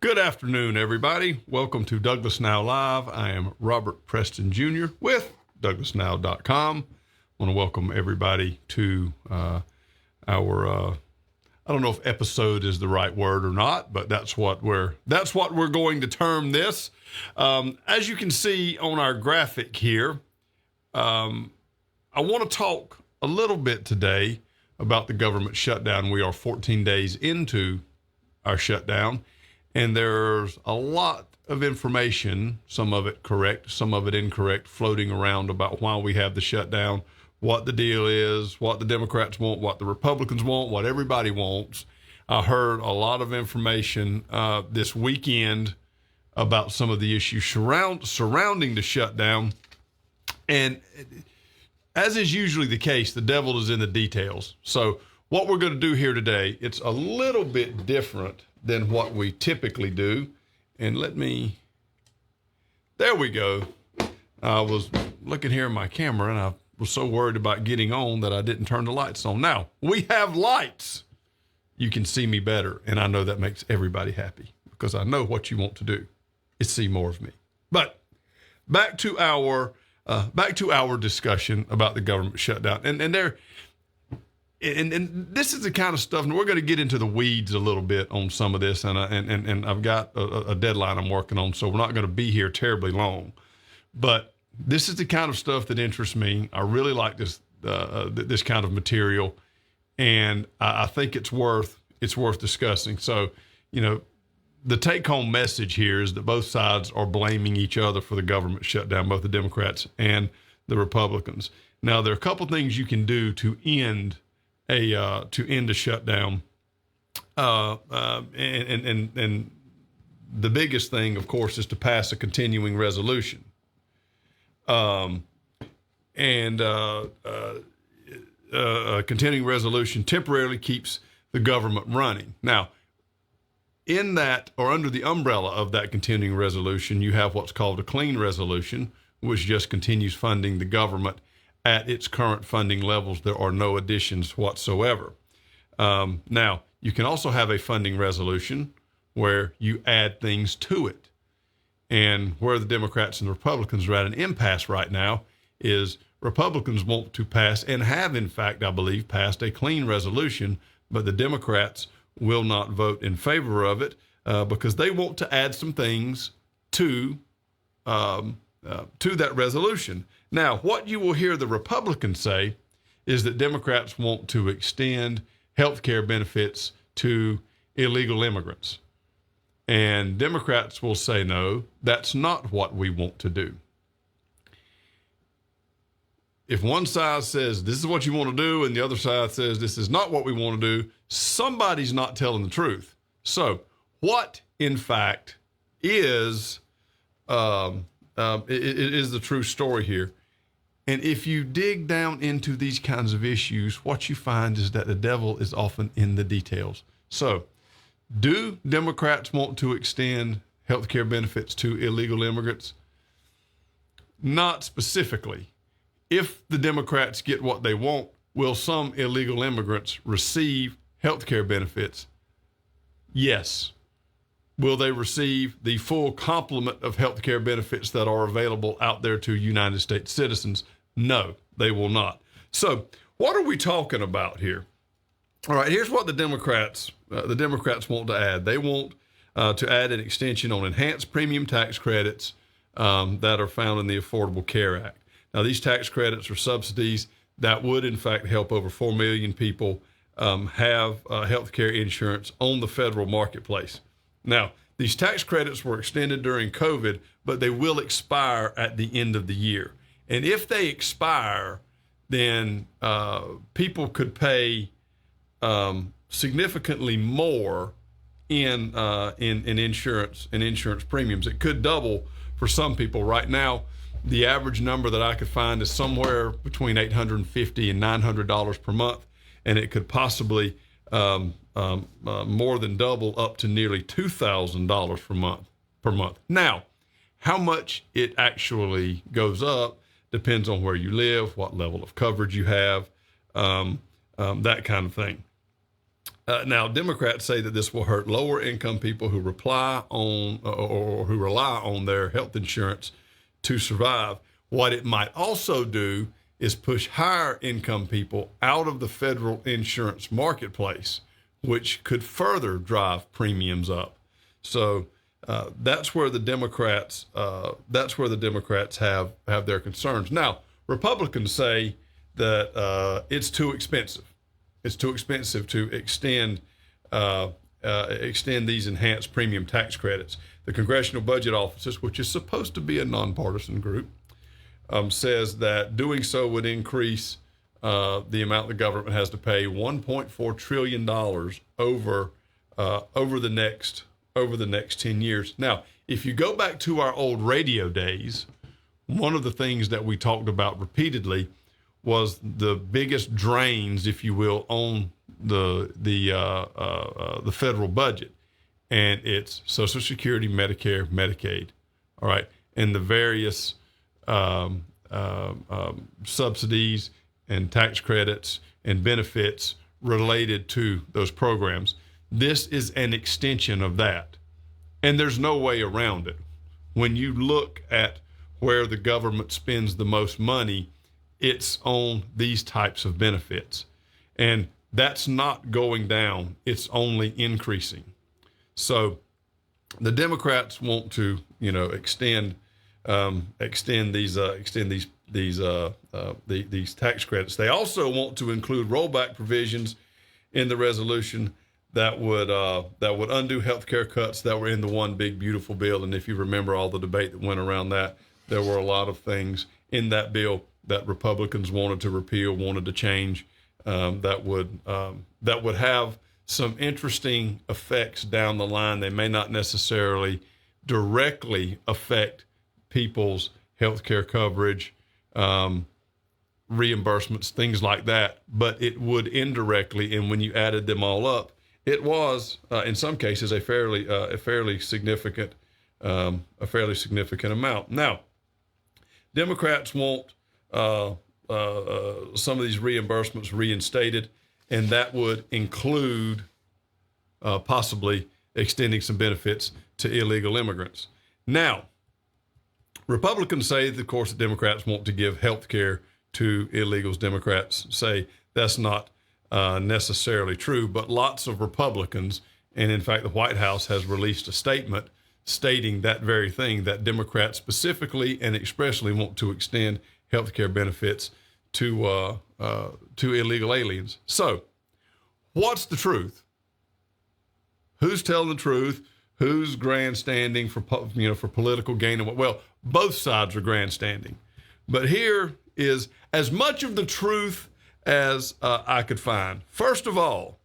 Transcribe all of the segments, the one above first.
Good afternoon, everybody. Welcome to Douglas Now Live. I am Robert Preston Jr. with DouglasNow.com. I want to welcome everybody to our, I don't know if episode is the right word or not, but that's what we're going to term this. As you can see on our graphic here, I want to talk a little bit today about the government shutdown. We are 14 days into our shutdown. And there's a lot of information, some of it correct, some of it incorrect, floating around about why we have the shutdown, what the deal is, what the Democrats want, what the Republicans want, what everybody wants. I heard a lot of information this weekend about some of the issues surrounding the shutdown. And as is usually the case, the devil is in the details. So what we're going to do here today, it's a little bit different than what we typically do. And there we go. I was looking here in my camera and I was so worried about getting on that I didn't turn the lights on. Now we have lights. You can see me better. And I know that makes everybody happy because I know what you want to do is see more of me. But back to our discussion about the government shutdown. And this is the kind of stuff, and we're going to get into the weeds a little bit on some of this, and I've got a deadline I'm working on, so we're not going to be here terribly long. But this is the kind of stuff that interests me. I really like this kind of material, and I think it's worth discussing. So, the take-home message here is that both sides are blaming each other for the government shutdown, both the Democrats and the Republicans. Now, there are a couple things you can do to end a shutdown, and the biggest thing, of course, is to pass a continuing resolution. A continuing resolution temporarily keeps the government running. Now, in that, or under the umbrella of that continuing resolution, you have what's called a clean resolution, which just continues funding the government at its current funding levels. There are no additions whatsoever. Now, you can also have a funding resolution where you add things to it. And where the Democrats and the Republicans are at an impasse right now is Republicans want to pass, and have, in fact, I believe, passed a clean resolution, but the Democrats will not vote in favor of it because they want to add some things to that resolution. Now, what you will hear the Republicans say is that Democrats want to extend health care benefits to illegal immigrants. And Democrats will say, no, that's not what we want to do. If one side says this is what you want to do and the other side says this is not what we want to do, somebody's not telling the truth. So what, in fact, is the true story here? And if you dig down into these kinds of issues, what you find is that the devil is often in the details. So, do Democrats want to extend health care benefits to illegal immigrants? Not specifically. If the Democrats get what they want, will some illegal immigrants receive health care benefits? Yes. Will they receive the full complement of health care benefits that are available out there to United States citizens? No, they will not. So what are we talking about here? All right, here's what the Democrats want to add. They want to add an extension on enhanced premium tax credits that are found in the Affordable Care Act. Now, these tax credits are subsidies that would, in fact, help over 4 million people have health care insurance on the federal marketplace. Now, these tax credits were extended during COVID, but they will expire at the end of the year. And if they expire, then people could pay significantly more in insurance premiums. It could double for some people. Right now, the average number that I could find is somewhere between $850 and $900 per month, and it could possibly more than double up to nearly $2,000 per month. Now, how much it actually goes up depends on where you live, what level of coverage you have, that kind of thing. Now, Democrats say that this will hurt lower income people who rely on or who rely on their health insurance to survive. What it might also do is push higher income people out of the federal insurance marketplace, which could further drive premiums up. So that's where the Democrats have their concerns. Now, Republicans say that it's too expensive. It's too expensive to extend these enhanced premium tax credits. The Congressional Budget Office, which is supposed to be a nonpartisan group, says that doing so would increase the amount the government has to pay $1.4 trillion over the next 10 years. Now, if you go back to our old radio days, one of the things that we talked about repeatedly was the biggest drains, if you will, on the federal budget, and it's Social Security, Medicare, Medicaid, all right, and the various subsidies and tax credits and benefits related to those programs. This is an extension of that, and there's no way around it. When you look at where the government spends the most money, it's on these types of benefits. And that's not going down. It's only increasing. So the Democrats want to, extend these tax credits. They also want to include rollback provisions in the resolution that would undo health care cuts that were in the one big beautiful bill. And if you remember all the debate that went around that, there were a lot of things in that bill that Republicans wanted to repeal, wanted to change, that would have some interesting effects down the line. They may not necessarily directly affect people's health care coverage, reimbursements, things like that, but it would indirectly. And when you added them all up, it was in some cases a fairly significant amount. Now, Democrats want some of these reimbursements reinstated, and that would include possibly extending some benefits to illegal immigrants. Now, Republicans say, of course, that Democrats want to give health care to illegals. Democrats say that's not necessarily true, but lots of Republicans, and in fact, the White House has released a statement stating that very thing, that Democrats specifically and expressly want to extend health care benefits to illegal aliens. So, what's the truth? Who's telling the truth? Who's grandstanding for political gain? Well, both sides are grandstanding. But here is as much of the truth as I could find. First of all,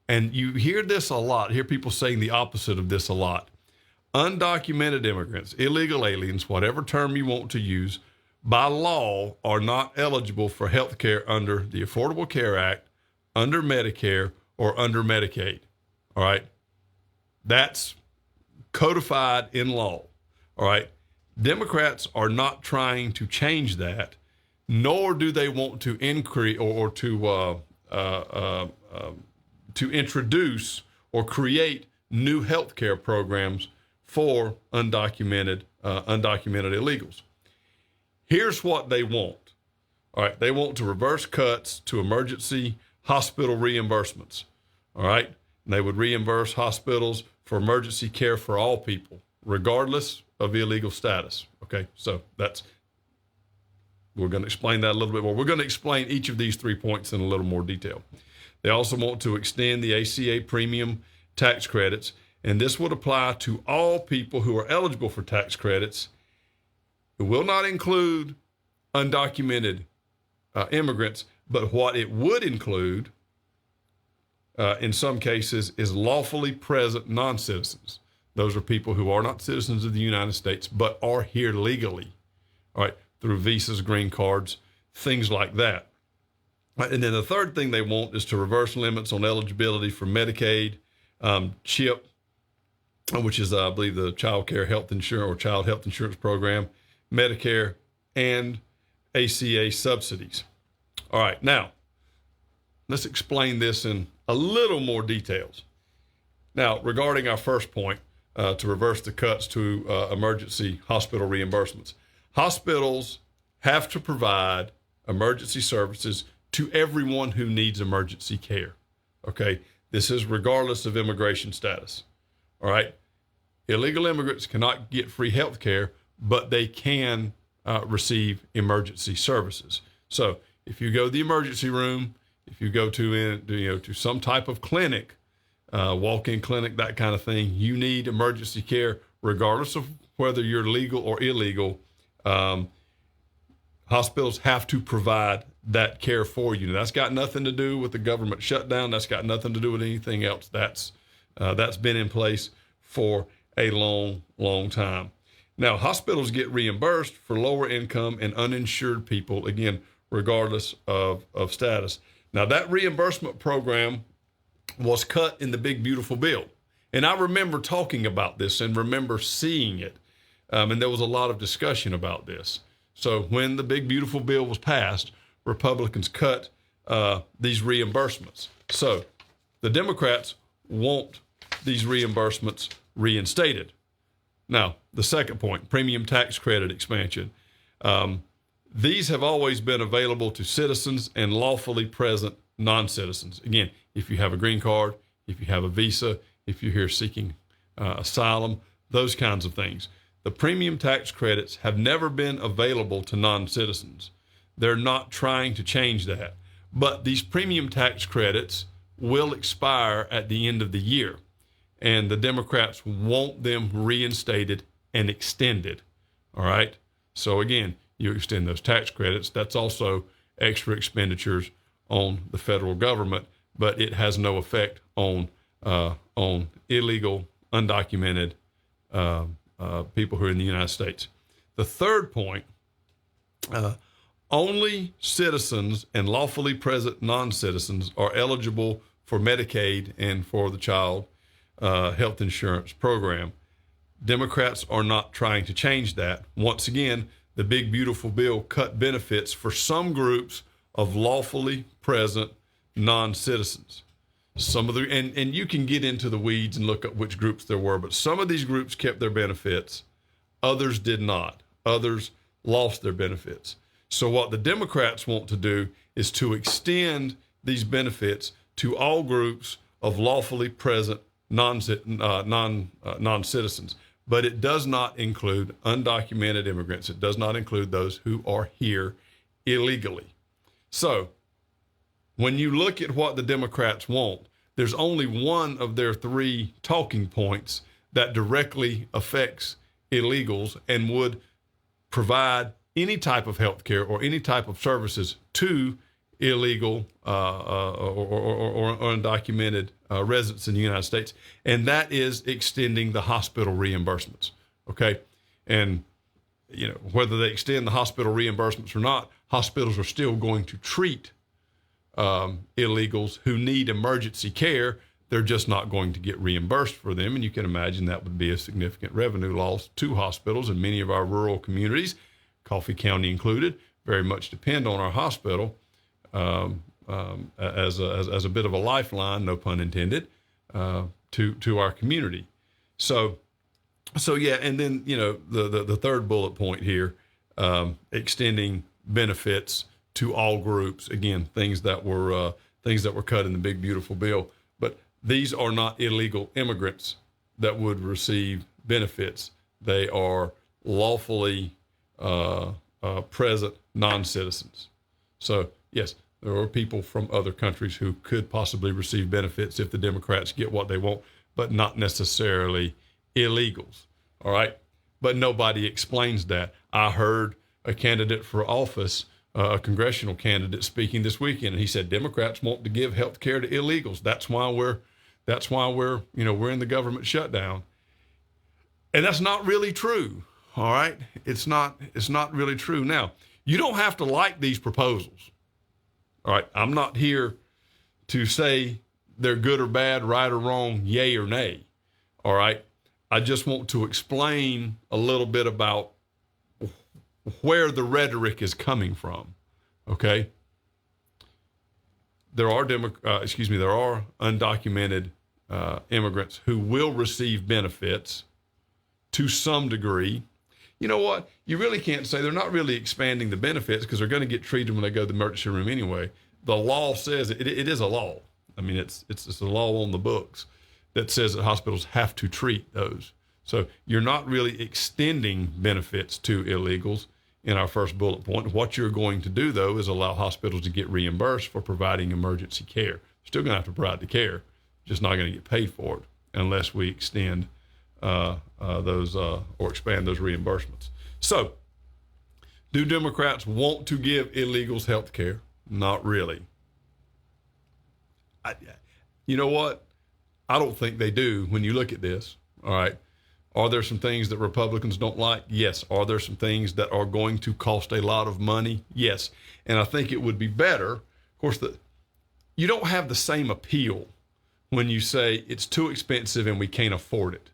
and you hear this a lot, hear people saying the opposite of this a lot. Undocumented immigrants, illegal aliens, whatever term you want to use, by law are not eligible for health care under the Affordable Care Act, under Medicare, or under Medicaid. All right? That's codified in law. All right? Democrats are not trying to change that, nor do they want to increase or to introduce or create new health care programs for undocumented illegals. Here's what they want. All right, they want to reverse cuts to emergency hospital reimbursements. All right, and they would reimburse hospitals for emergency care for all people, regardless of illegal status. Okay, so we're going to explain that a little bit more. We're going to explain each of these 3 points in a little more detail. They also want to extend the ACA premium tax credits, and this would apply to all people who are eligible for tax credits. It will not include undocumented immigrants, but what it would include in some cases is lawfully present non-citizens. Those are people who are not citizens of the United States, but are here legally, all right, through visas, green cards, things like that. And then the third thing they want is to reverse limits on eligibility for Medicaid, CHIP, which is, I believe, the Child Health Insurance Program, Medicare, and ACA subsidies. All right, now, let's explain this in a little more details. Now, regarding our first point, to reverse the cuts to emergency hospital reimbursements, hospitals have to provide emergency services to everyone who needs emergency care. Okay, this is regardless of immigration status. All right, illegal immigrants cannot get free health care, but they can receive emergency services. So if you go to the emergency room, if you go to some type of clinic, walk-in clinic, that kind of thing, you need emergency care, regardless of whether you're legal or illegal. Hospitals have to provide that care for you. Now, that's got nothing to do with the government shutdown. That's got nothing to do with anything else. That's been in place for a long, long time. Now, hospitals get reimbursed for lower income and uninsured people, again, regardless of status. Now, that reimbursement program was cut in the big, beautiful bill. And I remember talking about this and remember seeing it. And there was a lot of discussion about this. So when the big, beautiful bill was passed, Republicans cut these reimbursements. So the Democrats want these reimbursements reinstated. Now, the second point, premium tax credit expansion. These have always been available to citizens and lawfully present non-citizens. Again, if you have a green card, if you have a visa, if you're here seeking asylum, those kinds of things. The premium tax credits have never been available to non-citizens. They're not trying to change that. But these premium tax credits will expire at the end of the year. And the Democrats want them reinstated and extended. All right? So again, you extend those tax credits. That's also extra expenditures on the federal government, but it has no effect on illegal, undocumented people who are in the United States. The third point, only citizens and lawfully present non-citizens are eligible for Medicaid and for the child health insurance program. Democrats are not trying to change that. Once again, the big, beautiful bill cut benefits for some groups of lawfully present non-citizens. Some of the, and you can get into the weeds and look up which groups there were, but some of these groups kept their benefits. Others did not. Others lost their benefits. So what the Democrats want to do is to extend these benefits to all groups of lawfully present non-citizens. But it does not include undocumented immigrants. It does not include those who are here illegally. So when you look at what the Democrats want, there's only one of their three talking points that directly affects illegals and would provide any type of health care or any type of services to illegal or undocumented residents in the United States, and that is extending the hospital reimbursements. Okay, and whether they extend the hospital reimbursements or not, hospitals are still going to treat illegals who need emergency care. They're just not going to get reimbursed for them, and you can imagine that would be a significant revenue loss to hospitals. In many of our rural communities, Coffee County included, very much depend on our hospital as a bit of a lifeline, no pun intended, to our community. So yeah, and then the third bullet point here, extending benefits to all groups. Again, things that were cut in the big beautiful bill, but these are not illegal immigrants that would receive benefits. They are lawfully present non-citizens. So yes, there are people from other countries who could possibly receive benefits if the Democrats get what they want, but not necessarily illegals. All right. But nobody explains that. I heard a candidate for office, a congressional candidate, speaking this weekend, and he said Democrats want to give health care to illegals. That's why we're in the government shutdown. And that's not really true. All right. It's not really true. Now, you don't have to like these proposals. All right. I'm not here to say they're good or bad, right or wrong, yay or nay. All right. I just want to explain a little bit about where the rhetoric is coming from. Okay. there are there are undocumented immigrants who will receive benefits to some degree. You know what? You really can't say they're not really expanding the benefits because they're going to get treated when they go to the emergency room anyway. The law says it is a law. I mean, it's a law on the books that says that hospitals have to treat those. So you're not really extending benefits to illegals in our first bullet point. What you're going to do, though, is allow hospitals to get reimbursed for providing emergency care. Still going to have to provide the care, just not going to get paid for it unless we extend those or expand those reimbursements. So, do Democrats want to give illegals health care? Not really. You know what? I don't think they do when you look at this. All right. Are there some things that Republicans don't like? Yes. Are there some things that are going to cost a lot of money? Yes. And I think it would be better. Of course, you don't have the same appeal when you say it's too expensive and we can't afford it.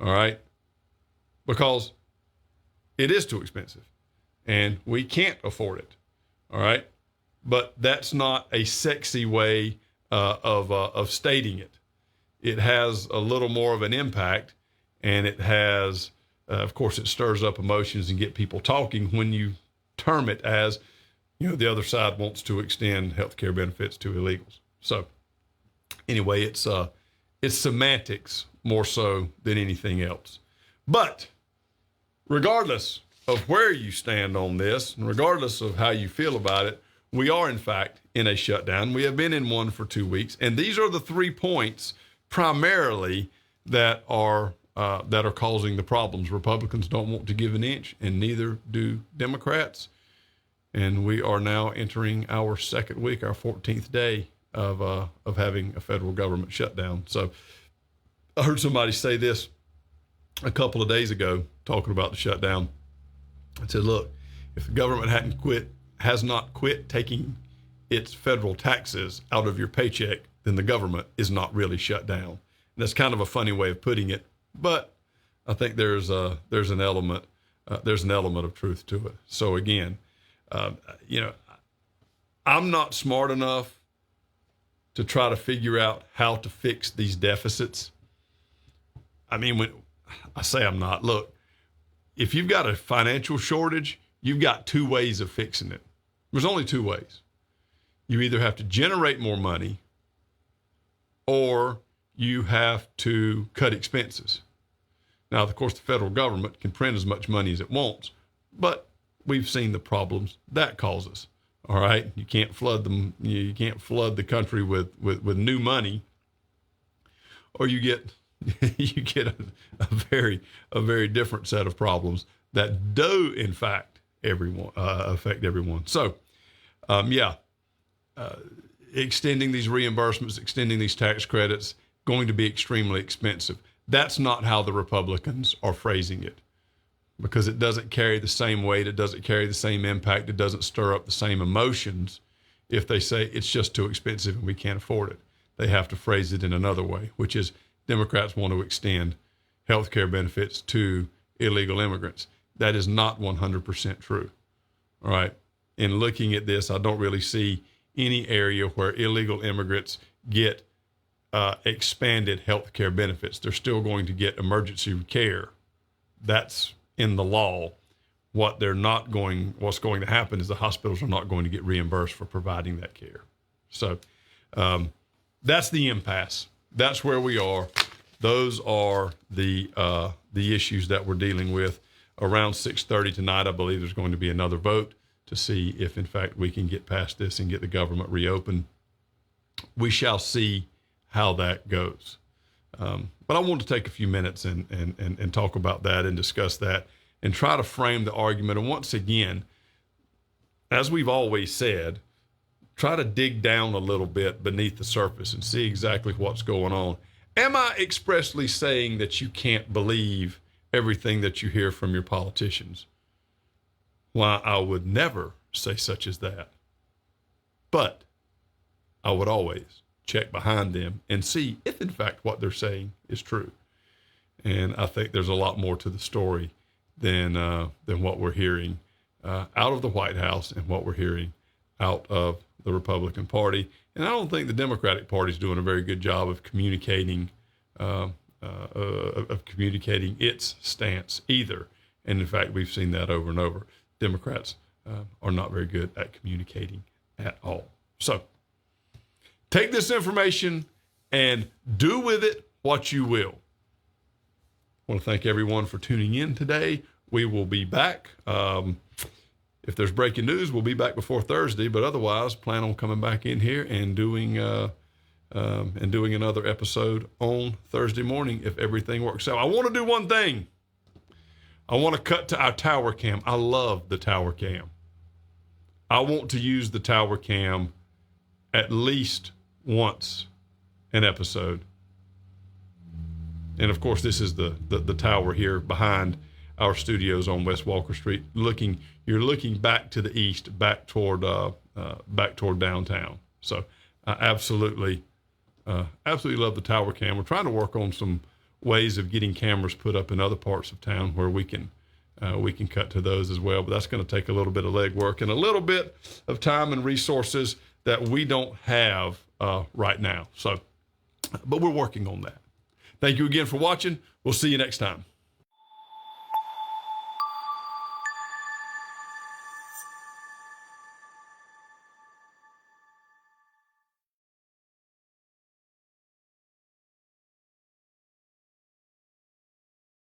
All right. Because it is too expensive and we can't afford it. All right. But that's not a sexy way of stating it. It has a little more of an impact, and it has, of course, it stirs up emotions and get people talking when you term it as, the other side wants to extend health care benefits to illegals. So anyway, it's semantics more so than anything else. But regardless of where you stand on this, and regardless of how you feel about it, we are, in fact, in a shutdown. We have been in one for 2 weeks, and these are the 3 points primarily that are causing the problems. Republicans don't want to give an inch, and neither do Democrats. And we are now entering our second week, our 14th day of having a federal government shutdown. So I heard somebody say this a couple of days ago, talking about the shutdown. I said, look, if the government has not quit taking its federal taxes out of your paycheck, then the government is not really shut down. And that's kind of a funny way of putting it, but I think there's an element of truth to it. So again, I'm not smart enough to try to figure out how to fix these deficits. I mean, when I say I'm not, look, if you've got a financial shortage, you've got 2 ways of fixing it. There's only 2 ways. You either have to generate more money or you have to cut expenses. Now, of course, the federal government can print as much money as it wants, but we've seen the problems that causes. All right, you can't flood them. You can't flood the country with new money, or you get a very different set of problems that do, in fact, affect everyone. So, extending these reimbursements, extending these tax credits, going to be extremely expensive. That's not how the Republicans are phrasing it, because it doesn't carry the same weight. It doesn't carry the same impact. It doesn't stir up the same emotions if they say it's just too expensive and we can't afford it. They have to phrase it in another way, which is Democrats want to extend health care benefits to illegal immigrants. That is not 100% true. All right. In looking at this, I don't really see any area where illegal immigrants get expanded health care benefits. They're still going to get emergency care. That's in the law. What's going to happen is the hospitals are not going to get reimbursed for providing that care. So that's the impasse. That's where we are. Those are the issues that we're dealing with. Around 6:30 tonight, I believe there's going to be another vote to see if, in fact, we can get past this and get the government reopened. We shall see how that goes. But I want to take a few minutes and talk about that and discuss that and try to frame the argument. And once again, as we've always said, try to dig down a little bit beneath the surface and see exactly what's going on. Am I expressly saying that you can't believe everything that you hear from your politicians? Why, I would never say such as that. But I would always check behind them and see if, in fact, what they're saying is true. And I think there's a lot more to the story than what we're hearing out of the White House and what we're hearing out of the Republican Party. And I don't think the Democratic Party is doing a very good job of communicating its stance either. And in fact, we've seen that over and over. Democrats are not very good at communicating at all. So take this information and do with it what you will. I want to thank everyone for tuning in today. We will be back. If there's breaking news, we'll be back before Thursday, but otherwise plan on coming back in here and doing another episode on Thursday morning if everything works out. I want to do one thing. I want to cut to our tower cam. I love the tower cam. I want to use the tower cam at least once an episode. And of course, this is the tower here behind our studios on West Walker Street. You're looking back to the east, back toward downtown. So I absolutely love the tower cam. We're trying to work on some ways of getting cameras put up in other parts of town where we can cut to those as well. But that's going to take a little bit of legwork and a little bit of time and resources that we don't have right now. So, but we're working on that. Thank you again for watching. We'll see you next time.